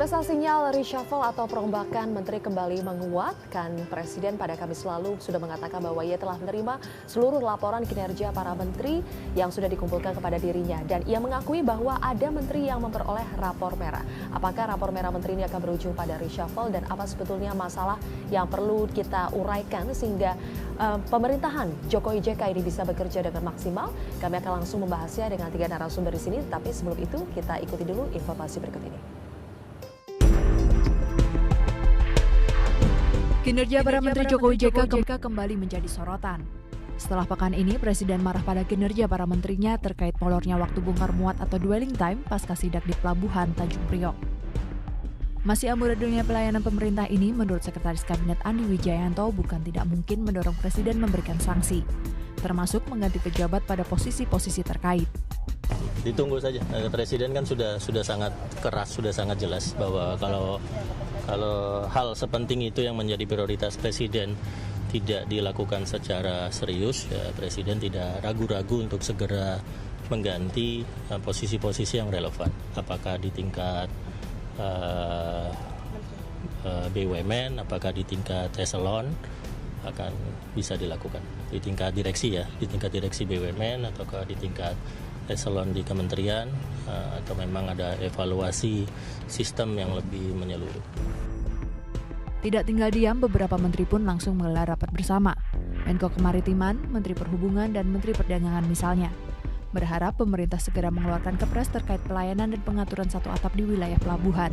Pemirsa, sinyal reshuffle atau perombakan menteri kembali menguatkan. Presiden pada Kamis lalu sudah mengatakan bahwa ia telah menerima seluruh laporan kinerja para menteri yang sudah dikumpulkan kepada dirinya. Dan ia mengakui bahwa ada menteri yang memperoleh rapor merah. Apakah rapor merah menteri ini akan berujung pada reshuffle dan apa sebetulnya masalah yang perlu kita uraikan sehingga pemerintahan Jokowi JK ini bisa bekerja dengan maksimal? Kami akan langsung membahasnya dengan 3 narasumber di sini. Tapi sebelum itu kita ikuti dulu informasi berikut ini. Kinerja para Menteri Jokowi JK kembali menjadi sorotan. Setelah pekan ini, Presiden marah pada kinerja para menterinya terkait molornya waktu bongkar muat atau dwelling time pasca sidak di Pelabuhan Tanjung Priok. Masih amburadulnya pelayanan pemerintah ini, menurut Sekretaris Kabinet Andi Wijayanto, bukan tidak mungkin mendorong Presiden memberikan sanksi, termasuk mengganti pejabat pada posisi-posisi terkait. Ditunggu saja. Presiden kan sudah sangat keras, sudah sangat jelas bahwa kalau hal sepenting itu yang menjadi prioritas Presiden tidak dilakukan secara serius, ya Presiden tidak ragu-ragu untuk segera mengganti posisi-posisi yang relevan. Apakah di tingkat BUMN, apakah di tingkat eselon akan bisa dilakukan. Di tingkat direksi ya, di tingkat direksi BUMN ataukah di tingkat eselon di kementerian atau memang ada evaluasi sistem yang lebih menyeluruh. Tidak tinggal diam, beberapa menteri pun langsung menggelar rapat bersama. Menko Kemaritiman, Menteri Perhubungan, dan Menteri Perdagangan misalnya. Berharap pemerintah segera mengeluarkan kepres terkait pelayanan dan pengaturan satu atap di wilayah pelabuhan.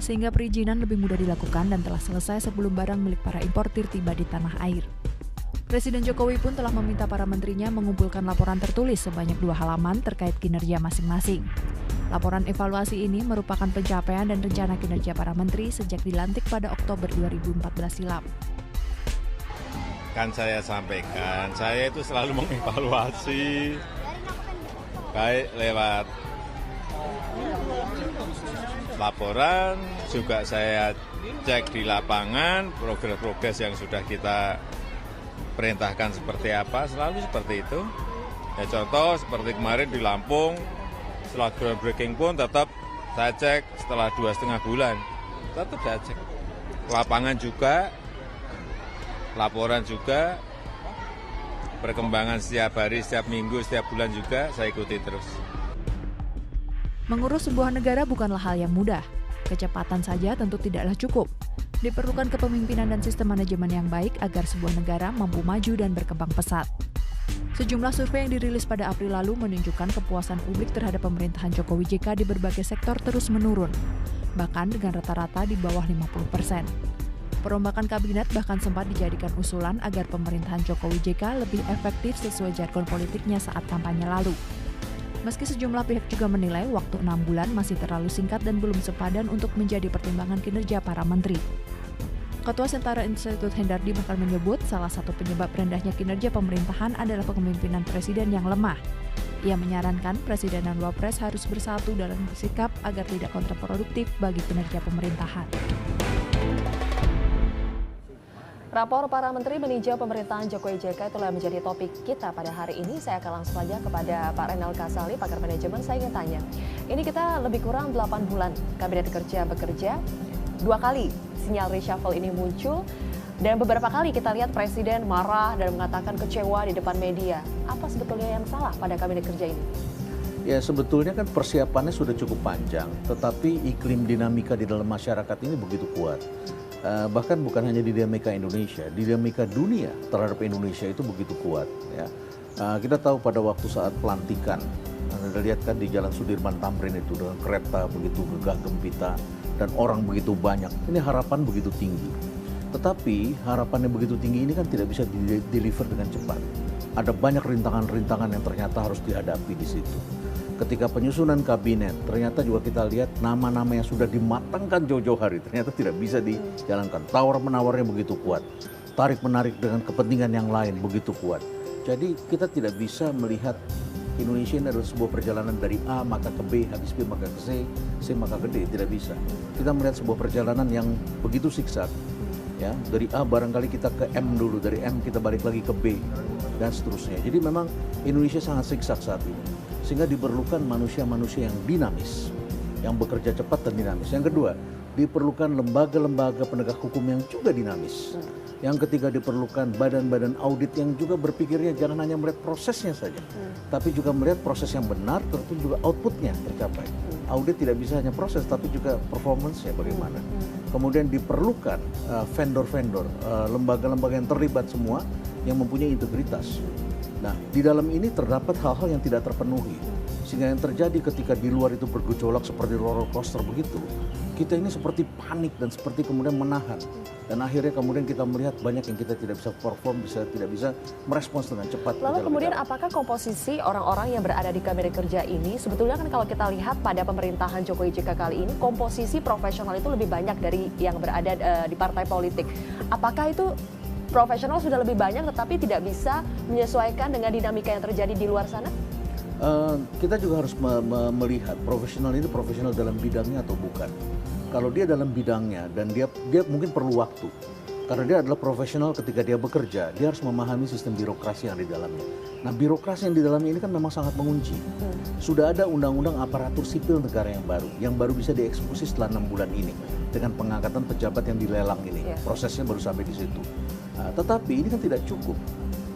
Sehingga perizinan lebih mudah dilakukan dan telah selesai sebelum barang milik para importir tiba di tanah air. Presiden Jokowi pun telah meminta para menterinya mengumpulkan laporan tertulis sebanyak 2 halaman terkait kinerja masing-masing. Laporan evaluasi ini merupakan pencapaian dan rencana kinerja para menteri sejak dilantik pada Oktober 2014 silam. Kan saya sampaikan, saya itu selalu mengevaluasi, baik lewat laporan, juga saya cek di lapangan, progres-progres yang sudah kita perintahkan seperti apa, selalu seperti itu. Ya contoh seperti kemarin di Lampung, setelah groundbreaking pun tetap saya cek setelah 2,5 bulan, tetap saya cek. Lapangan juga, laporan juga, perkembangan setiap hari, setiap minggu, setiap bulan juga saya ikuti terus. Mengurus sebuah negara bukanlah hal yang mudah. Kecepatan saja tentu tidaklah cukup. Diperlukan kepemimpinan dan sistem manajemen yang baik agar sebuah negara mampu maju dan berkembang pesat. Sejumlah survei yang dirilis pada April lalu menunjukkan kepuasan publik terhadap pemerintahan Jokowi JK di berbagai sektor terus menurun, bahkan dengan rata-rata di bawah 50%. Perombakan kabinet bahkan sempat dijadikan usulan agar pemerintahan Jokowi JK lebih efektif sesuai jargon politiknya saat kampanye lalu. Meski sejumlah pihak juga menilai waktu 6 bulan masih terlalu singkat dan belum sepadan untuk menjadi pertimbangan kinerja para menteri. Ketua Setara Institut Hendardi bahkan menyebut salah satu penyebab rendahnya kinerja pemerintahan adalah kepemimpinan presiden yang lemah. Ia menyarankan presiden dan wapres harus bersatu dalam bersikap agar tidak kontraproduktif bagi kinerja pemerintahan. Rapor para menteri meninjau pemerintahan Jokowi JK itulah menjadi topik kita pada hari ini. Saya akan langsung saja kepada Pak Renal Kasali, pakar manajemen. Saya ingin tanya, ini kita lebih kurang 8 bulan kabinet kerja bekerja, 2 kali sinyal reshuffle ini muncul, dan beberapa kali kita lihat Presiden marah dan mengatakan kecewa di depan media. Apa sebetulnya yang salah pada kabinet kerja ini? Ya sebetulnya kan persiapannya sudah cukup panjang, tetapi iklim dinamika di dalam masyarakat ini begitu kuat. Bahkan bukan hanya di dinamika Indonesia, di dinamika dunia terhadap Indonesia itu begitu kuat. Ya. Kita tahu pada waktu saat pelantikan, Anda lihat kan di Jalan Sudirman Tamrin itu dengan kereta begitu gegah gempita dan orang begitu banyak. Ini harapan begitu tinggi. Tetapi harapannya begitu tinggi ini kan tidak bisa deliver dengan cepat. Ada banyak rintangan-rintangan yang ternyata harus dihadapi di situ. Ketika penyusunan kabinet, ternyata juga kita lihat nama-nama yang sudah dimatangkan jauh-jauh hari, ternyata tidak bisa dijalankan. Tawar-menawarnya begitu kuat, tarik-menarik dengan kepentingan yang lain begitu kuat. Jadi kita tidak bisa melihat Indonesia ini adalah sebuah perjalanan dari A maka ke B, habis B maka ke C maka ke D, tidak bisa. Kita melihat sebuah perjalanan yang begitu siksa. Ya, dari A barangkali kita ke M dulu, dari M kita balik lagi ke B, dan seterusnya. Jadi memang Indonesia sangat siksa saat ini. Sehingga diperlukan manusia-manusia yang dinamis, yang bekerja cepat dan dinamis. Yang kedua, diperlukan lembaga-lembaga penegak hukum yang juga dinamis. Yang ketiga, diperlukan badan-badan audit yang juga berpikirnya jangan hanya melihat prosesnya saja, tapi juga melihat proses yang benar, tentu juga outputnya tercapai. Audit tidak bisa hanya proses, tapi juga performance-nya bagaimana. Kemudian diperlukan vendor-vendor, lembaga-lembaga yang terlibat semua yang mempunyai integritas. Nah, di dalam ini terdapat hal-hal yang tidak terpenuhi. Sehingga yang terjadi ketika di luar itu bergejolak seperti roller coaster begitu, kita ini seperti panik dan seperti kemudian menahan. Dan akhirnya kemudian kita melihat banyak yang kita tidak bisa perform, tidak bisa merespons dengan cepat. Lalu kemudian apakah komposisi orang-orang yang berada di kabinet kerja ini, sebetulnya kan kalau kita lihat pada pemerintahan Jokowi JK kali ini, komposisi profesional itu lebih banyak dari yang berada di partai politik. Apakah itu profesional sudah lebih banyak tetapi tidak bisa menyesuaikan dengan dinamika yang terjadi di luar sana? Kita juga harus melihat profesional ini profesional dalam bidangnya atau bukan. Kalau dia dalam bidangnya dan dia mungkin perlu waktu. Karena dia adalah profesional ketika dia bekerja, dia harus memahami sistem birokrasi yang di dalamnya. Nah, birokrasi yang di dalamnya ini kan memang sangat mengunci. Sudah ada undang-undang aparatur sipil negara yang baru bisa dieksekusi setelah 6 bulan ini dengan pengangkatan pejabat yang dilelang ini. Prosesnya baru sampai di situ. Nah, tetapi ini kan tidak cukup.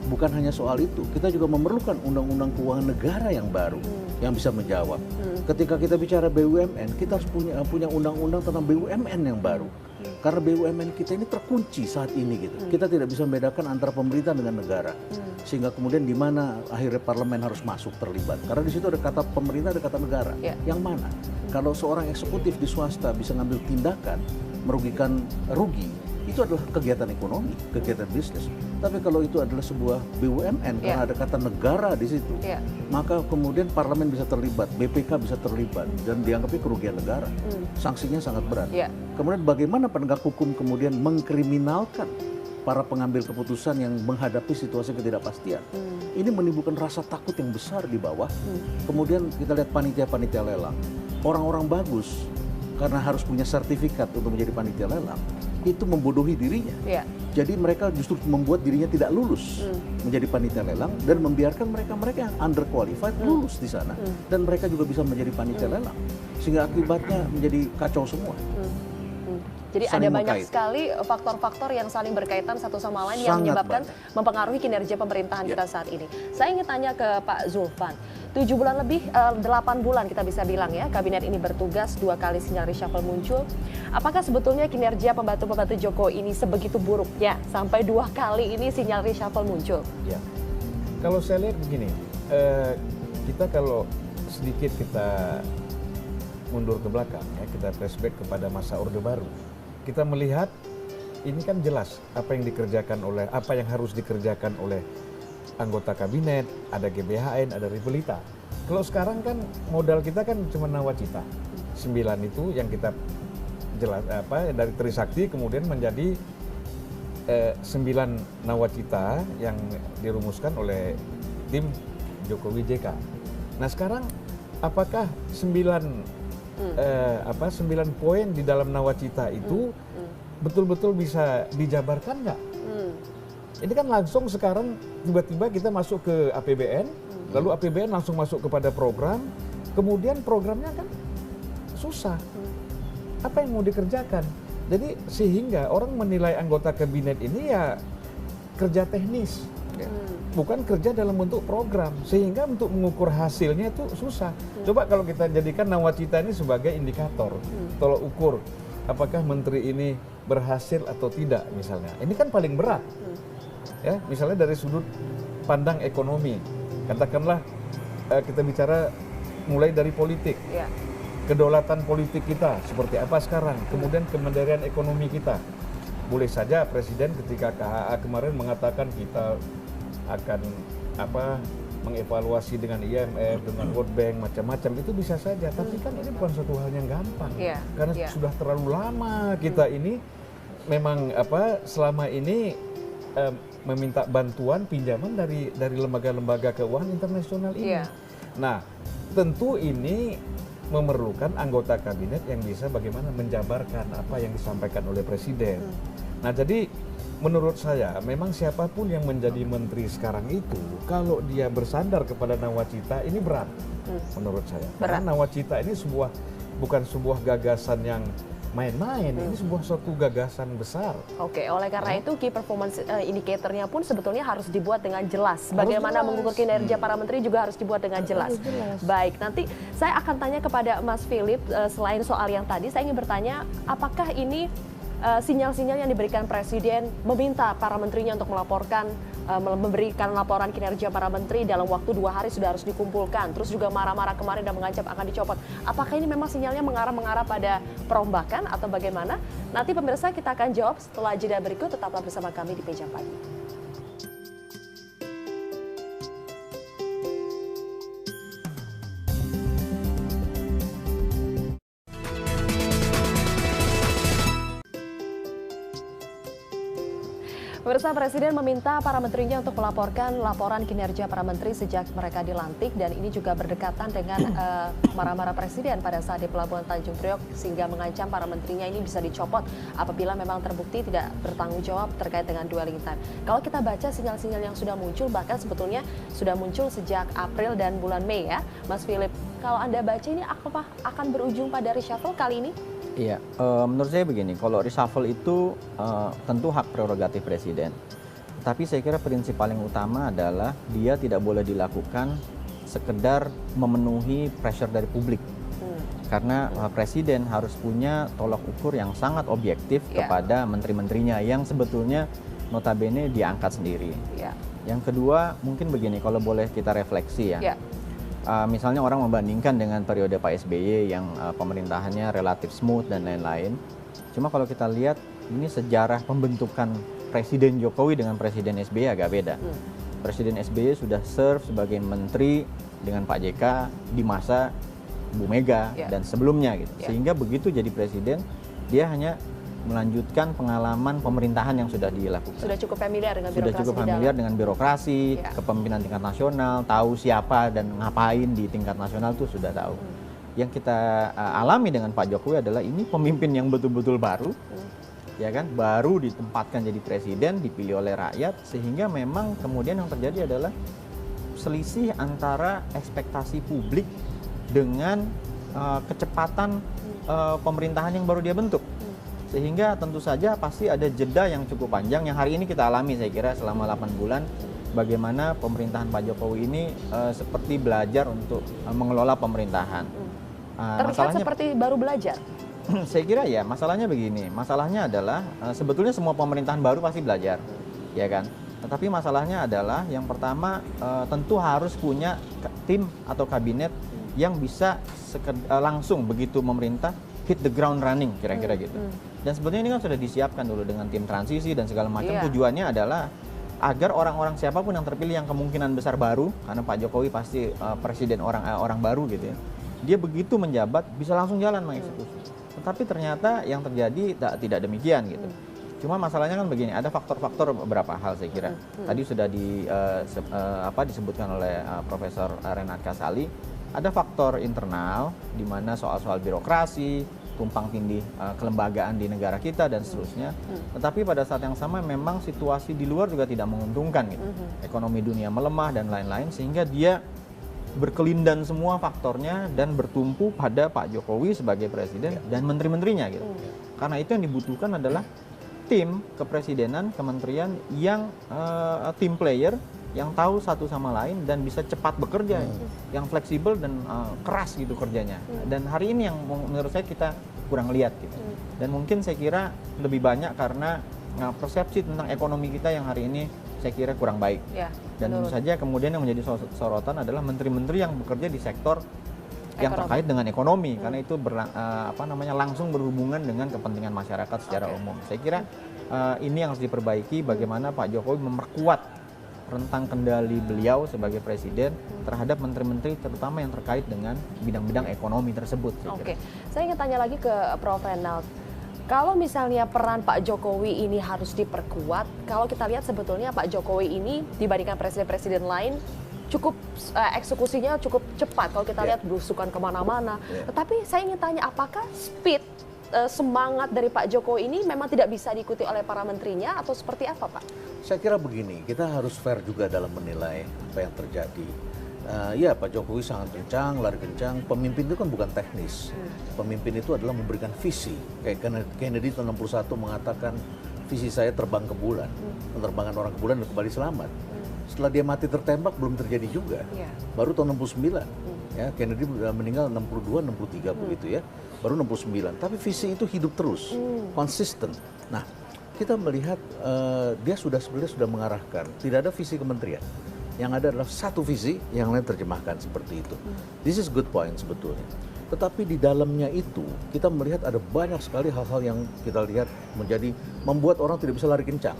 Bukan hanya soal itu, kita juga memerlukan undang-undang keuangan negara yang baru yang bisa menjawab. Ketika kita bicara BUMN, kita harus punya undang-undang tentang BUMN yang baru. Karena BUMN kita ini terkunci saat ini gitu. Kita tidak bisa membedakan antara pemerintah dengan negara. Sehingga kemudian di mana akhirnya parlemen harus masuk terlibat. Karena di situ ada kata pemerintah, ada kata negara. Yang mana? Kalau seorang eksekutif di swasta bisa ngambil tindakan merugikan itu adalah kegiatan ekonomi, kegiatan bisnis. Tapi kalau itu adalah sebuah BUMN karena ada kata negara di situ, maka kemudian parlemen bisa terlibat, BPK bisa terlibat dan dianggapnya kerugian negara. Sanksinya sangat berat. Kemudian bagaimana penegak hukum kemudian mengkriminalkan para pengambil keputusan yang menghadapi situasi ketidakpastian. Ini menimbulkan rasa takut yang besar di bawah. Kemudian kita lihat panitia-panitia lelang, orang-orang bagus karena harus punya sertifikat untuk menjadi panitia lelang, itu membodohi dirinya. Jadi mereka justru membuat dirinya tidak lulus menjadi panitia lelang dan membiarkan mereka yang underqualified lulus di sana dan mereka juga bisa menjadi panitia lelang sehingga akibatnya menjadi kacau semua. Jadi ada banyak sekali faktor-faktor yang saling berkaitan satu sama lain yang menyebabkan mempengaruhi kinerja pemerintahan kita saat ini. Saya ingin tanya ke Pak Zulfan, 7 bulan lebih, 8 bulan kita bisa bilang ya, kabinet ini bertugas, 2 kali sinyal reshuffle muncul. Apakah sebetulnya kinerja pembantu-pembantu Jokowi ini sebegitu buruknya sampai 2 kali ini sinyal reshuffle muncul? Ya, kalau saya lihat begini, kita kalau sedikit kita mundur ke belakang, ya, kita flashback kepada masa Orde Baru. Kita melihat ini kan jelas apa yang dikerjakan oleh, apa yang harus dikerjakan oleh anggota kabinet, ada GBHN, ada Rivelita. Kalau sekarang kan modal kita kan cuma nawacita. 9 itu yang kita jelas dari Trisakti kemudian menjadi 9 nawacita yang dirumuskan oleh tim Jokowi JK. Nah sekarang apakah 9 poin di dalam nawacita itu betul-betul bisa dijabarkan nggak? Ini kan langsung sekarang tiba-tiba kita masuk ke APBN, lalu APBN langsung masuk kepada program, kemudian programnya kan susah. Apa yang mau dikerjakan? Jadi sehingga orang menilai anggota kabinet ini ya kerja teknis. Bukan kerja dalam bentuk program, sehingga untuk mengukur hasilnya itu susah. Coba kalau kita jadikan nawacita ini sebagai indikator, tolok ukur apakah menteri ini berhasil atau tidak misalnya. Ini kan paling berat, ya misalnya dari sudut pandang ekonomi, katakanlah kita bicara mulai dari politik, kedaulatan politik kita seperti apa sekarang, kemudian kemandirian ekonomi kita. Boleh saja Presiden ketika KHA kemarin mengatakan kita akan mengevaluasi dengan IMF, dengan World Bank, macam-macam, itu bisa saja. Tapi kan ini bukan suatu hal yang gampang, karena sudah terlalu lama kita ini memang selama ini meminta bantuan pinjaman dari lembaga-lembaga keuangan internasional ini. Nah, tentu ini memerlukan anggota kabinet yang bisa bagaimana menjabarkan apa yang disampaikan oleh Presiden. Nah, jadi menurut saya, memang siapapun yang menjadi menteri sekarang itu, kalau dia bersandar kepada nawacita, ini berat. Menurut saya. Karena nawacita ini sebuah bukan sebuah gagasan yang main-main, ini sebuah suatu gagasan besar. Oke, oleh karena itu key performance indicator-nya pun sebetulnya harus dibuat dengan jelas. Bagaimana mengukur kinerja para menteri juga harus dibuat dengan jelas. Baik, nanti saya akan tanya kepada Mas Philip, selain soal yang tadi, saya ingin bertanya, apakah ini sinyal-sinyal yang diberikan Presiden meminta para menterinya untuk melaporkan, memberikan laporan kinerja para menteri dalam waktu 2 hari sudah harus dikumpulkan, terus juga marah-marah kemarin dan mengancam akan dicopot. Apakah ini memang sinyalnya mengarah pada perombakan atau bagaimana? Nanti pemirsa kita akan jawab setelah jeda berikut, tetaplah bersama kami di Meja Pagi. Pemirsa, Presiden meminta para menterinya untuk melaporkan laporan kinerja para menteri sejak mereka dilantik, dan ini juga berdekatan dengan marah-marah Presiden pada saat di Pelabuhan Tanjung Priok sehingga mengancam para menterinya ini bisa dicopot apabila memang terbukti tidak bertanggung jawab terkait dengan dwelling time. Kalau kita baca sinyal-sinyal yang sudah muncul, bahkan sebetulnya sudah muncul sejak April dan bulan Mei ya, Mas Philip. Kalau Anda baca ini apakah akan berujung pada reshuffle kali ini? Iya, menurut saya begini, kalau reshuffle itu tentu hak prerogatif Presiden. Tapi saya kira prinsip paling utama adalah dia tidak boleh dilakukan sekedar memenuhi pressure dari publik. Karena Presiden harus punya tolak ukur yang sangat objektif kepada menteri-menterinya yang sebetulnya notabene diangkat sendiri. Yang kedua, mungkin begini, kalau boleh kita refleksi ya. Misalnya orang membandingkan dengan periode Pak SBY yang pemerintahannya relatif smooth dan lain-lain. Cuma kalau kita lihat ini sejarah pembentukan Presiden Jokowi dengan Presiden SBY agak beda. Presiden SBY sudah serve sebagai menteri dengan Pak JK di masa Bu Mega dan sebelumnya gitu. Sehingga begitu jadi presiden, dia hanya melanjutkan pengalaman pemerintahan yang sudah dilakukan. Sudah cukup familiar dengan birokrasi. Sudah cukup familiar dengan birokrasi, kepemimpinan tingkat nasional, tahu siapa dan ngapain di tingkat nasional tuh sudah tahu. Yang kita alami dengan Pak Jokowi adalah ini pemimpin yang betul-betul baru, ya kan, baru ditempatkan jadi presiden, dipilih oleh rakyat, sehingga memang kemudian yang terjadi adalah selisih antara ekspektasi publik dengan kecepatan pemerintahan yang baru dia bentuk. Sehingga tentu saja pasti ada jeda yang cukup panjang yang hari ini kita alami, saya kira selama 8 bulan bagaimana pemerintahan Pak Jokowi ini seperti belajar untuk mengelola pemerintahan. Terlihat seperti baru belajar. Saya kira ya, masalahnya begini, masalahnya adalah sebetulnya semua pemerintahan baru pasti belajar, ya kan? Tetapi masalahnya adalah yang pertama tentu harus punya tim atau kabinet yang bisa langsung begitu memerintah hit the ground running, kira-kira gitu. Dan sebetulnya ini kan sudah disiapkan dulu dengan tim transisi dan segala macam. Tujuannya adalah agar orang-orang siapapun yang terpilih yang kemungkinan besar baru, karena Pak Jokowi pasti presiden orang baru gitu ya. Dia begitu menjabat bisa langsung jalan mengeksekusi. Tetapi ternyata yang terjadi tidak demikian gitu. Cuma masalahnya kan begini, ada faktor-faktor beberapa hal saya kira. Tadi sudah disebutkan oleh Profesor Renat Kasali. Ada faktor internal di mana soal-soal birokrasi, tumpang tindih kelembagaan di negara kita dan seterusnya. Tetapi pada saat yang sama memang situasi di luar juga tidak menguntungkan gitu. Ekonomi dunia melemah dan lain-lain sehingga dia berkelindan semua faktornya dan bertumpu pada Pak Jokowi sebagai presiden dan menteri-menterinya gitu. Karena itu yang dibutuhkan adalah tim kepresidenan, kementerian yang team player yang tahu satu sama lain dan bisa cepat bekerja, yang fleksibel dan keras gitu kerjanya. Dan hari ini yang menurut saya kita kurang lihat gitu. Dan mungkin saya kira lebih banyak karena persepsi tentang ekonomi kita yang hari ini saya kira kurang baik. Dan tentu saja kemudian yang menjadi sorotan adalah menteri-menteri yang bekerja di sektor yang terkait dengan ekonomi, karena itu langsung berhubungan dengan kepentingan masyarakat secara umum. Saya kira ini yang harus diperbaiki, bagaimana Pak Jokowi memperkuat rentang kendali beliau sebagai presiden terhadap menteri-menteri terutama yang terkait dengan bidang-bidang ekonomi tersebut. Saya ingin tanya lagi ke Prof. Renald. Kalau misalnya peran Pak Jokowi ini harus diperkuat, kalau kita lihat sebetulnya Pak Jokowi ini dibandingkan presiden-presiden lain cukup eksekusinya cukup cepat kalau kita lihat berusukan kemana-mana. Tetapi saya ingin tanya, apakah speed semangat dari Pak Jokowi ini memang tidak bisa diikuti oleh para menterinya atau seperti apa, Pak? Saya kira begini, kita harus fair juga dalam menilai apa yang terjadi. Ya, Pak Jokowi sangat kencang, lari kencang. Pemimpin itu kan bukan teknis. Pemimpin itu adalah memberikan visi. Kayak Kennedy tahun 61 mengatakan visi saya terbang ke bulan, menerbangkan orang ke bulan dan kembali selamat. Setelah dia mati tertembak belum terjadi juga. Baru tahun 69. Ya, Kennedy meninggal 62, 63 begitu ya. Baru 69. Tapi visi itu hidup terus, konsisten. Nah, kita melihat dia sebenarnya sudah mengarahkan. Tidak ada visi kementerian. Yang ada adalah satu visi, yang lain terjemahkan seperti itu. This is good point sebetulnya. Tetapi di dalamnya itu kita melihat ada banyak sekali hal-hal yang kita lihat membuat orang tidak bisa lari kencang.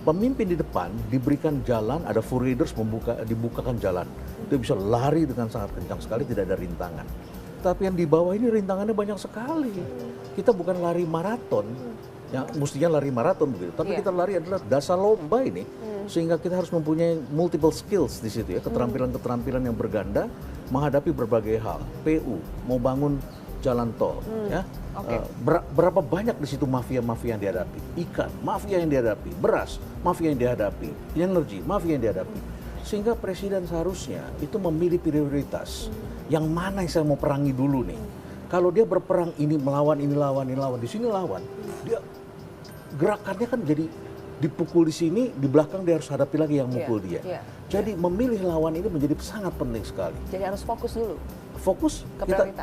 Pemimpin di depan diberikan jalan, ada full riders dibukakan jalan. Dia bisa lari dengan sangat kencang sekali, tidak ada rintangan. Tapi yang di bawah ini rintangannya banyak sekali. Kita bukan lari maraton, yang mestinya lari maraton begitu. Tapi kita lari adalah dasar lomba ini. Sehingga kita harus mempunyai multiple skills di situ ya, keterampilan-keterampilan yang berganda menghadapi berbagai hal. PU mau bangun jalan tol, ya. Berapa banyak di situ mafia-mafia yang dihadapi? Ikan, mafia yang dihadapi. Beras, mafia yang dihadapi. Energi, mafia yang dihadapi. Sehingga presiden seharusnya itu memilih prioritas. Yang mana yang saya mau perangi dulu nih? Kalau dia berperang ini melawan, ini lawan, ini lawan, di sini lawan, dia gerakannya kan jadi dipukul di sini, di belakang dia harus hadapi lagi yang mukul dia. Jadi memilih lawan ini menjadi sangat penting sekali. Jadi harus fokus dulu. Fokus,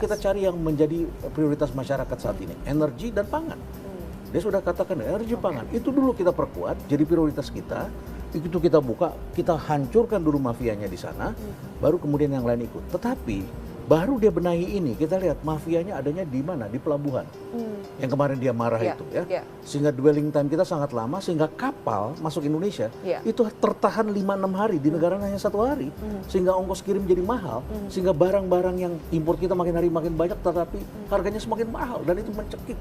kita cari yang menjadi prioritas masyarakat saat ini, energi dan pangan. Dia sudah katakan energi pangan, itu dulu kita perkuat, jadi prioritas kita. Itu kita buka, kita hancurkan dulu mafianya di sana, baru kemudian yang lain ikut. Tetapi baru dia benahi ini, kita lihat mafianya adanya di mana? Di pelabuhan. Yang kemarin dia marah itu ya. Sehingga dwelling time kita sangat lama, sehingga kapal masuk Indonesia itu tertahan 5-6 hari, di negara hanya 1 hari. Sehingga ongkos kirim jadi mahal, sehingga barang-barang yang impor kita makin hari makin banyak, tetapi harganya semakin mahal. Dan itu mencekik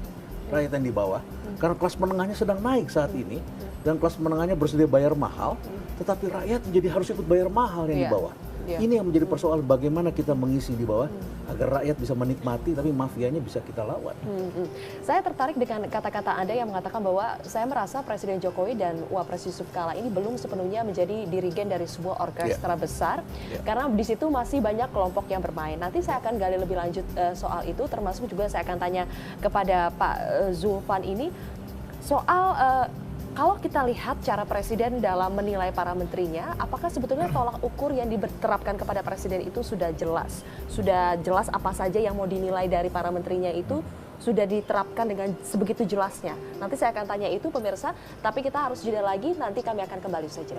rakyat yang di bawah. Karena kelas menengahnya sedang naik saat ini, dan kelas menengahnya bersedia bayar mahal, tetapi rakyat jadi harus ikut bayar mahal yang di bawah. Ini yang menjadi persoalan bagaimana kita mengisi di bawah agar rakyat bisa menikmati tapi mafianya bisa kita lawan. Saya tertarik dengan kata-kata Anda yang mengatakan bahwa saya merasa Presiden Jokowi dan Wapres Yusuf Kala ini belum sepenuhnya menjadi dirigen dari sebuah orkestra besar karena di situ masih banyak kelompok yang bermain. Nanti saya akan gali lebih lanjut soal itu, termasuk juga saya akan tanya kepada Pak Zulfan ini soal kalau kita lihat cara Presiden dalam menilai para menterinya, apakah sebetulnya tolak ukur yang diterapkan kepada Presiden itu sudah jelas? Sudah jelas apa saja yang mau dinilai dari para menterinya itu sudah diterapkan dengan sebegitu jelasnya? Nanti saya akan tanya itu pemirsa, tapi kita harus jeda lagi, nanti kami akan kembali saja.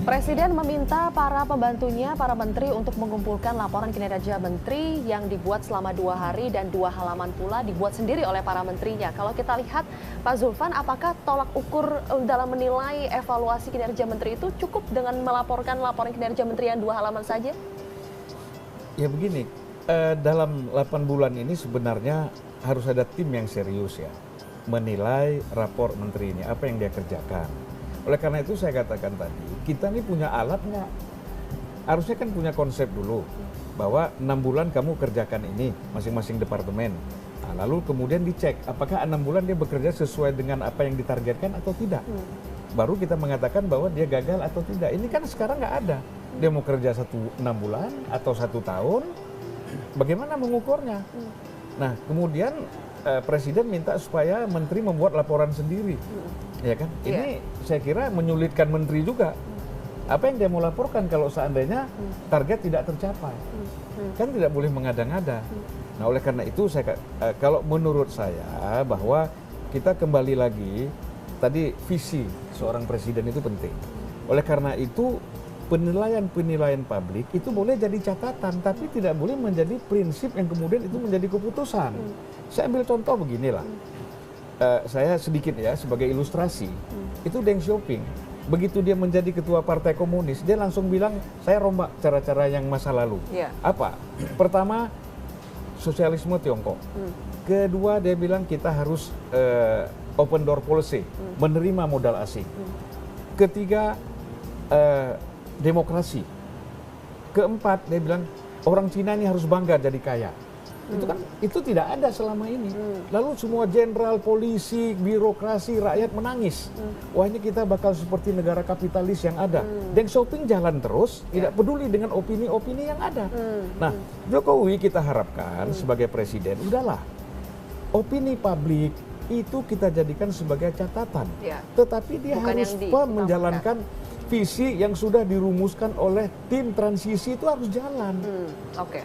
Presiden meminta para pembantunya, para menteri untuk mengumpulkan laporan kinerja menteri yang dibuat selama 2 hari dan 2 halaman pula dibuat sendiri oleh para menterinya. Kalau kita lihat Pak Zulfan, apakah tolak ukur dalam menilai evaluasi kinerja menteri itu cukup dengan melaporkan laporan kinerja menteri yang 2 halaman saja? Ya begini, dalam 8 bulan ini sebenarnya harus ada tim yang serius ya, menilai rapor menteri ini, apa yang dia kerjakan. Oleh karena itu saya katakan tadi, kita ini punya alat nggak? Harusnya kan punya konsep dulu, bahwa 6 bulan kamu kerjakan ini, masing-masing departemen. Nah, lalu kemudian dicek, apakah 6 bulan dia bekerja sesuai dengan apa yang ditargetkan atau tidak. Baru kita mengatakan bahwa dia gagal atau tidak. Ini kan sekarang nggak ada. Dia mau kerja 6 bulan atau 1 tahun, bagaimana mengukurnya? Nah, kemudian Presiden minta supaya menteri membuat laporan sendiri, ya kan? Ini saya kira menyulitkan menteri juga. Apa yang dia mau laporkan kalau seandainya target tidak tercapai? Kan tidak boleh mengada-ngada. Nah, oleh karena itu kalau menurut saya bahwa kita kembali lagi tadi visi seorang presiden itu penting. Oleh karena itu penilaian publik itu boleh jadi catatan, tapi tidak boleh menjadi prinsip yang kemudian itu menjadi keputusan. Saya ambil contoh beginilah, saya sedikit ya sebagai ilustrasi, itu Deng Xiaoping, begitu dia menjadi ketua Partai Komunis, dia langsung bilang, saya rombak cara-cara yang masa lalu. Apa? Pertama, sosialisme Tiongkok. Kedua, dia bilang kita harus open door policy, menerima modal asing. Ketiga, demokrasi. Keempat, dia bilang orang Cina ini harus bangga jadi kaya. Itu tidak ada selama ini. Lalu semua jenderal, polisi, birokrasi, rakyat menangis. Wah, ini kita bakal seperti negara kapitalis yang ada. Deng Xiaoping jalan terus, tidak peduli dengan opini-opini yang ada. Nah, Jokowi kita harapkan sebagai presiden, udahlah, opini publik itu kita jadikan sebagai catatan. Tetapi dia Bukan harus menjalankan visi yang sudah dirumuskan oleh tim transisi, itu harus jalan.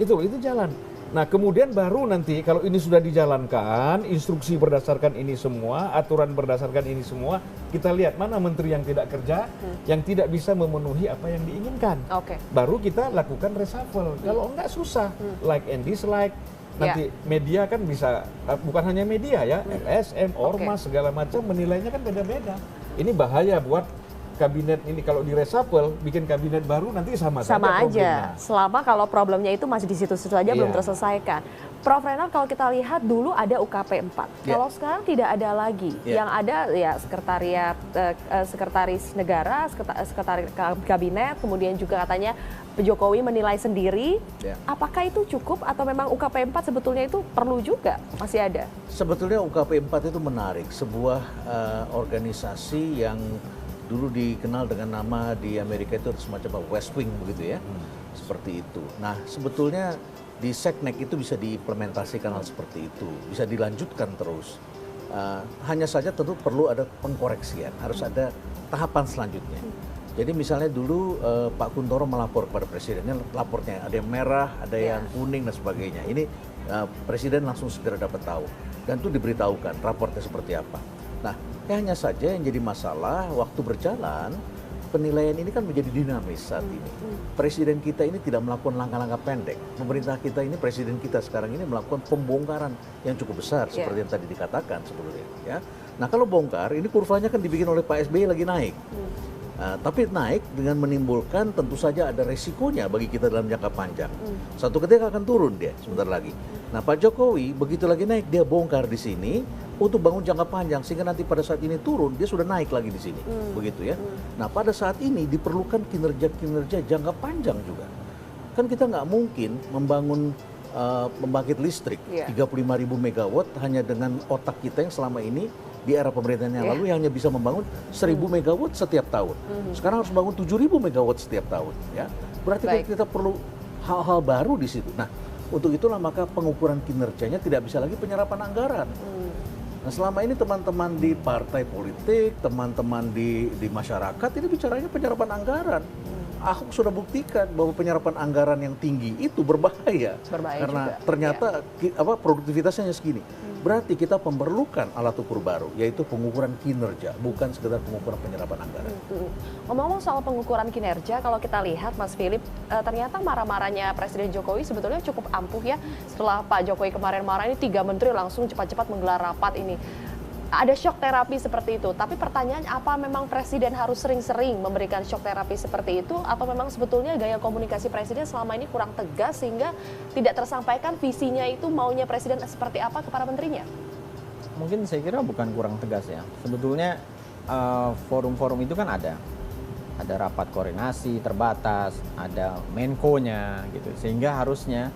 Itu jalan. Nah, kemudian baru nanti kalau ini sudah dijalankan, instruksi berdasarkan ini semua, aturan berdasarkan ini semua, kita lihat mana menteri yang tidak kerja, yang tidak bisa memenuhi apa yang diinginkan. Baru kita lakukan reshuffle. Kalau enggak susah, like and dislike. Nanti media kan bisa, bukan hanya media ya, LSM, Ormas, segala macam menilainya kan beda-beda. Ini bahaya buat kabinet ini, kalau di reshuffle bikin kabinet baru nanti sama saja aja. Selama kalau problemnya itu masih di situ-situ aja belum terselesaikan. Prof Renald, kalau kita lihat dulu ada UKP 4. Kalau sekarang tidak ada lagi. Yang ada ya sekretaris negara, sekretaris kabinet, kemudian juga katanya Jokowi menilai sendiri. Apakah itu cukup atau memang UKP 4 sebetulnya itu perlu juga masih ada? Sebetulnya UKP 4 itu menarik, sebuah organisasi yang dulu dikenal dengan nama di Amerika itu semacam West Wing begitu ya, seperti itu. Nah, sebetulnya di Seknek itu bisa diimplementasikan hal seperti itu, bisa dilanjutkan terus. Hanya saja tentu perlu ada pengkoreksian, harus ada tahapan selanjutnya. Jadi misalnya dulu Pak Kuntoro melapor kepada presidennya, lapornya ada yang merah, ada yang kuning dan sebagainya. Ini presiden langsung segera dapat tahu dan itu diberitahukan raportnya seperti apa. Nah, hanya saja yang jadi masalah waktu berjalan, penilaian ini kan menjadi dinamis saat ini. Presiden kita ini tidak melakukan langkah-langkah pendek. Pemerintah kita ini, presiden kita sekarang ini melakukan pembongkaran yang cukup besar seperti yang tadi dikatakan sebelumnya. Ya. Nah, kalau bongkar, ini kurvanya kan dibikin oleh Pak SBY lagi naik. Tapi naik dengan menimbulkan tentu saja ada resikonya bagi kita dalam jangka panjang. Satu ketika akan turun dia sebentar lagi. Nah, Pak Jokowi begitu lagi naik, dia bongkar di sini untuk bangun jangka panjang sehingga nanti pada saat ini turun dia sudah naik lagi di sini, begitu ya. Nah, pada saat ini diperlukan kinerja jangka panjang juga. Kan kita nggak mungkin membangun pembangkit listrik 35.000 megawatt hanya dengan otak kita yang selama ini di era pemerintahan yang lalu yang hanya bisa membangun 1.000 megawatt setiap tahun. Sekarang harus bangun 7.000 megawatt setiap tahun. Ya, berarti kita perlu hal-hal baru di situ. Nah, untuk itulah maka pengukuran kinerjanya tidak bisa lagi penyerapan anggaran. Nah, selama ini teman-teman di partai politik, teman-teman di masyarakat ini bicaranya penyerapan anggaran. Ahok sudah buktikan bahwa penyerapan anggaran yang tinggi itu berbahaya karena juga, ternyata produktivitasnya segini. Berarti kita memerlukan alat ukur baru, yaitu pengukuran kinerja, bukan sekedar pengukuran penyerapan anggaran. Ngomong-ngomong soal pengukuran kinerja, kalau kita lihat Mas Philip, ternyata marah-marahnya Presiden Jokowi sebetulnya cukup ampuh ya. Setelah Pak Jokowi kemarin marah, ini 3 menteri langsung cepat-cepat menggelar rapat ini. Ada shock terapi seperti itu, tapi pertanyaannya apa memang Presiden harus sering-sering memberikan shock terapi seperti itu, atau memang sebetulnya gaya komunikasi Presiden selama ini kurang tegas sehingga tidak tersampaikan visinya itu maunya Presiden seperti apa kepada menterinya? Mungkin saya kira bukan kurang tegas ya, sebetulnya forum-forum itu kan ada rapat koordinasi terbatas, ada Menko-nya gitu, sehingga harusnya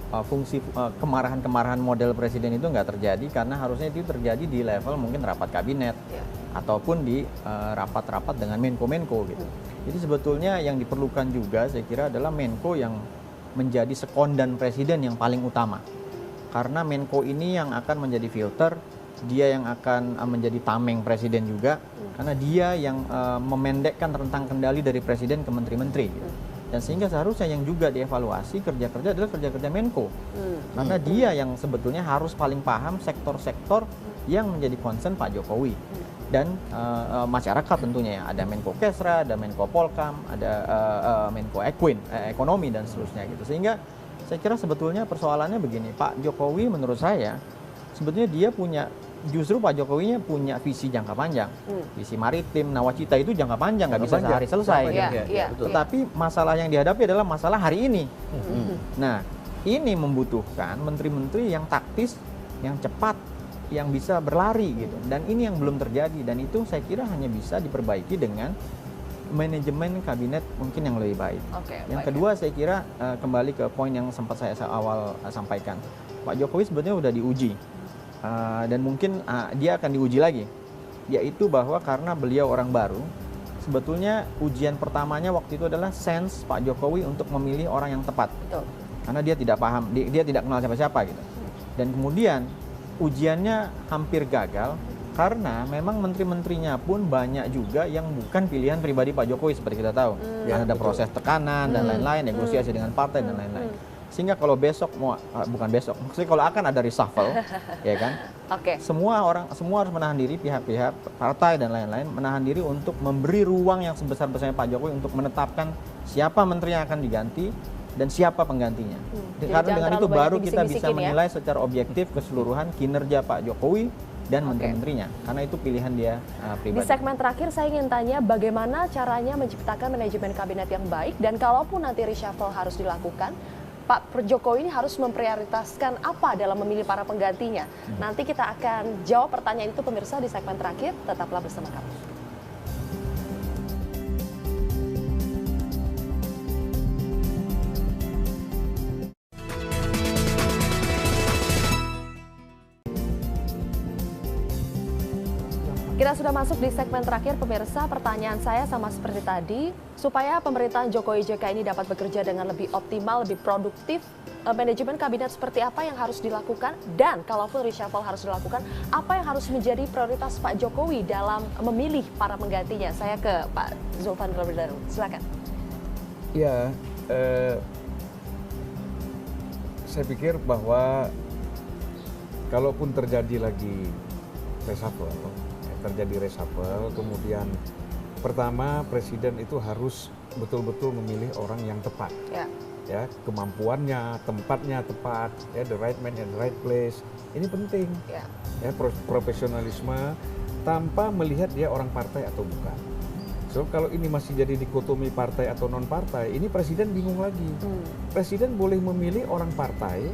fungsi kemarahan-kemarahan model presiden itu nggak terjadi karena harusnya itu terjadi di level mungkin rapat kabinet ataupun di rapat-rapat dengan Menko-Menko gitu. Jadi sebetulnya yang diperlukan juga saya kira adalah Menko yang menjadi sekondan presiden yang paling utama. Karena Menko ini yang akan menjadi filter, dia yang akan menjadi tameng presiden juga, karena dia yang memendekkan rentang kendali dari presiden ke menteri-menteri gitu. Dan sehingga seharusnya yang juga dievaluasi kerja-kerja adalah kerja-kerja Menko. Karena dia yang sebetulnya harus paling paham sektor-sektor yang menjadi concern Pak Jokowi. Dan masyarakat tentunya ya. Ada Menko Kesra, ada Menko Polkam, ada Menko Ekonomi dan seterusnya gitu. Sehingga saya kira sebetulnya persoalannya begini, Pak Jokowi menurut saya sebetulnya dia justru Pak Jokowinya punya visi jangka panjang. Visi maritim, nawacita itu jangka panjang, nggak bisa sehari selesai. Tetapi masalah yang dihadapi adalah masalah hari ini. Nah, ini membutuhkan menteri-menteri yang taktis, yang cepat, yang bisa berlari gitu. Dan ini yang belum terjadi. Dan itu saya kira hanya bisa diperbaiki dengan manajemen kabinet mungkin yang lebih baik. Yang kedua saya kira kembali ke poin yang sempat saya awal sampaikan. Pak Jokowi sebetulnya sudah diuji dan mungkin dia akan diuji lagi, yaitu bahwa karena beliau orang baru, sebetulnya ujian pertamanya waktu itu adalah sense Pak Jokowi untuk memilih orang yang tepat. Betul. Karena dia tidak paham, dia tidak kenal siapa-siapa gitu. Dan kemudian ujiannya hampir gagal karena memang menteri-menterinya pun banyak juga yang bukan pilihan pribadi Pak Jokowi seperti kita tahu. Yang ada proses tekanan dan lain-lain, negosiasi dengan partai dan lain-lain. Sehingga kalau besok bukan besok, maksudnya kalau akan ada reshuffle, ya kan? Semua harus menahan diri, pihak-pihak partai dan lain-lain menahan diri untuk memberi ruang yang sebesar-besarnya Pak Jokowi untuk menetapkan siapa menteri yang akan diganti dan siapa penggantinya. Karena dengan itu baru kita bisa menilai secara objektif keseluruhan kinerja Pak Jokowi dan menteri-menterinya, karena itu pilihan dia pribadi. Di segmen terakhir saya ingin tanya bagaimana caranya menciptakan manajemen kabinet yang baik, dan kalaupun nanti reshuffle harus dilakukan, Pak Jokowi ini harus memprioritaskan apa dalam memilih para penggantinya. Nanti kita akan jawab pertanyaan itu pemirsa di segmen terakhir, tetaplah bersama kami. Kita sudah masuk di segmen terakhir pemirsa. Pertanyaan saya sama seperti tadi, supaya pemerintahan Jokowi JK ini dapat bekerja dengan lebih optimal, lebih produktif, manajemen kabinet seperti apa yang harus dilakukan, dan kalaupun reshuffle harus dilakukan, apa yang harus menjadi prioritas Pak Jokowi dalam memilih para penggantinya? Saya ke Pak Zulfan terlebih dahulu, silakan. Ya, saya pikir bahwa kalaupun terjadi lagi reshuffle, kemudian pertama presiden itu harus betul-betul memilih orang yang tepat, ya kemampuannya, tempatnya tepat, ya the right man in the right place, ini penting, ya profesionalisme tanpa melihat dia orang partai atau bukan. So kalau ini masih jadi dikotomi partai atau non partai, ini presiden bingung lagi. Presiden boleh memilih orang partai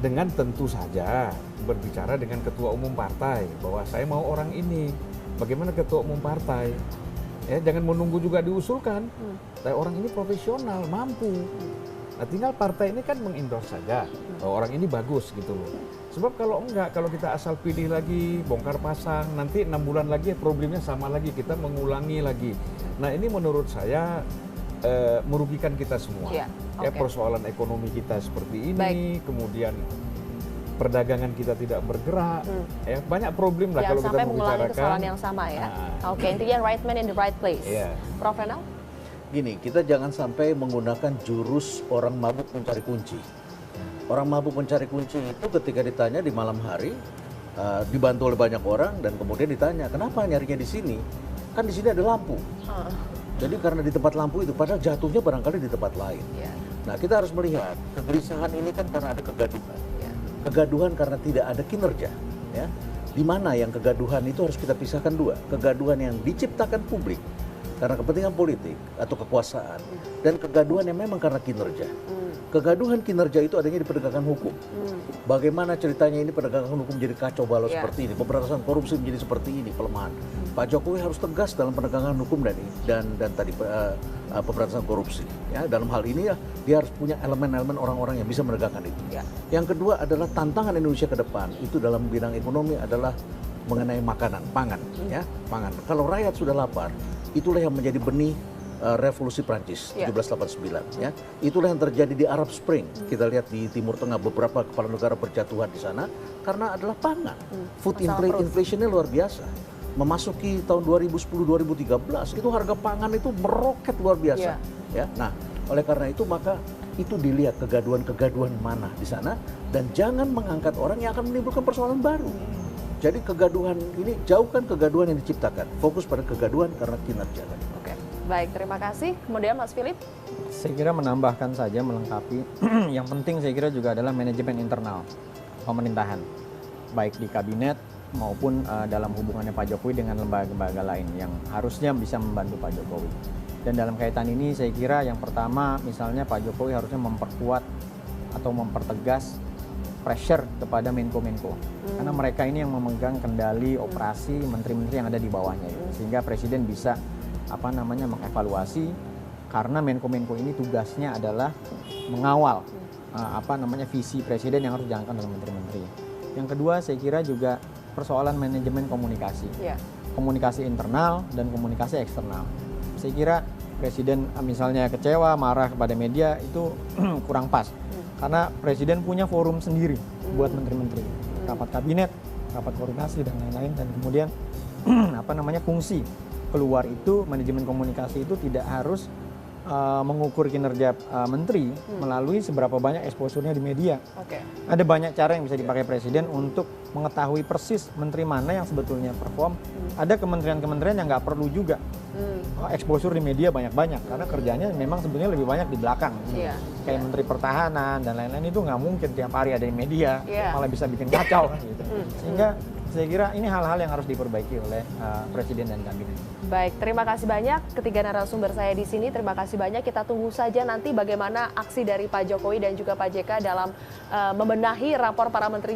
dengan tentu saja berbicara dengan ketua umum partai bahwa saya mau orang ini. Bagaimana ketua umum partai? Ya, jangan menunggu juga diusulkan. Orang ini profesional, mampu. Nah, tinggal partai ini kan mengendorse saja bahwa orang ini bagus gitu loh. Sebab kalau enggak, kalau kita asal pilih lagi, bongkar pasang, nanti 6 bulan lagi problemnya sama lagi, kita mengulangi lagi. Nah, ini menurut saya merugikan kita semua. Ya, persoalan ekonomi kita seperti ini, kemudian perdagangan kita tidak bergerak, ya banyak problem lah kalau kita membicarakan. Jangan sampai mengulangi kesalahan yang sama ya. Intinya right man in the right place. Prof Renal? Gini, kita jangan sampai menggunakan jurus orang mabuk mencari kunci. Orang mabuk mencari kunci itu ketika ditanya di malam hari, dibantu oleh banyak orang, dan kemudian ditanya, kenapa nyarinya di sini? Kan di sini ada lampu. Jadi karena di tempat lampu itu, padahal jatuhnya barangkali di tempat lain. Nah, kita harus melihat kegelisahan ini kan karena ada kegaduhan. Kegaduhan karena tidak ada kinerja. Ya. Di mana yang kegaduhan itu harus kita pisahkan dua. Kegaduhan yang diciptakan publik karena kepentingan politik atau kekuasaan, dan kegaduhan yang memang karena kinerja. Kegaduhan kinerja itu adanya di penegakan hukum. Bagaimana ceritanya ini penegakan hukum menjadi kacau balau seperti ini, pemberantasan korupsi menjadi seperti ini, pelemahan. Pak Jokowi harus tegas dalam penegakan hukum dan tadi pemberantasan korupsi. Ya, dalam hal ini ya, dia harus punya elemen-elemen orang-orang yang bisa menegakkan itu. Yang kedua adalah tantangan Indonesia ke depan itu dalam bidang ekonomi adalah mengenai makanan, pangan. Ya, pangan. Kalau rakyat sudah lapar, itulah yang menjadi benih revolusi Prancis 1789, ya. Itulah yang terjadi di Arab Spring. Kita lihat di Timur Tengah beberapa kepala negara berjatuhan di sana karena adalah pangan. Food inflation-nya luar biasa. Memasuki tahun 2010-2013 itu harga pangan itu meroket luar biasa, ya. Nah, oleh karena itu maka itu dilihat kegaduhan-kegaduhan mana di sana, dan jangan mengangkat orang yang akan menimbulkan persoalan baru. Jadi kegaduhan ini, jauhkan kegaduhan yang diciptakan, fokus pada kegaduhan karena kinerja. Baik, terima kasih. Kemudian Mas Philip? Saya kira menambahkan saja, melengkapi. Yang penting saya kira juga adalah manajemen internal pemerintahan, baik di kabinet maupun dalam hubungannya Pak Jokowi dengan lembaga-lembaga lain yang harusnya bisa membantu Pak Jokowi. Dan dalam kaitan ini saya kira yang pertama misalnya Pak Jokowi harusnya memperkuat atau mempertegas pressure kepada Menko-Menko. Karena mereka ini yang memegang kendali operasi menteri-menteri yang ada di bawahnya. Sehingga Presiden bisa mengevaluasi, karena Menko-Menko ini tugasnya adalah mengawal visi presiden yang harus dijalankan oleh menteri-menteri. Yang kedua, saya kira juga persoalan manajemen komunikasi. Komunikasi internal dan komunikasi eksternal. Saya kira presiden misalnya kecewa, marah kepada media itu kurang pas. Karena presiden punya forum sendiri buat menteri-menteri. Rapat kabinet, rapat koordinasi dan lain-lain, dan kemudian fungsi keluar itu, manajemen komunikasi itu tidak harus mengukur kinerja menteri melalui seberapa banyak exposure-nya di media. Ada banyak cara yang bisa dipakai presiden untuk mengetahui persis menteri mana yang sebetulnya perform. Ada kementerian-kementerian yang nggak perlu juga exposure di media banyak-banyak, karena kerjanya memang sebenarnya lebih banyak di belakang. Kayak Menteri Pertahanan dan lain-lain itu nggak mungkin tiap hari ada di media, malah bisa bikin kacau kan gitu. Sehingga saya kira ini hal-hal yang harus diperbaiki oleh presiden dan kabinet. Baik, terima kasih banyak ketiga narasumber saya di sini. Terima kasih banyak. Kita tunggu saja nanti bagaimana aksi dari Pak Jokowi dan juga Pak JK dalam membenahi rapor para menteri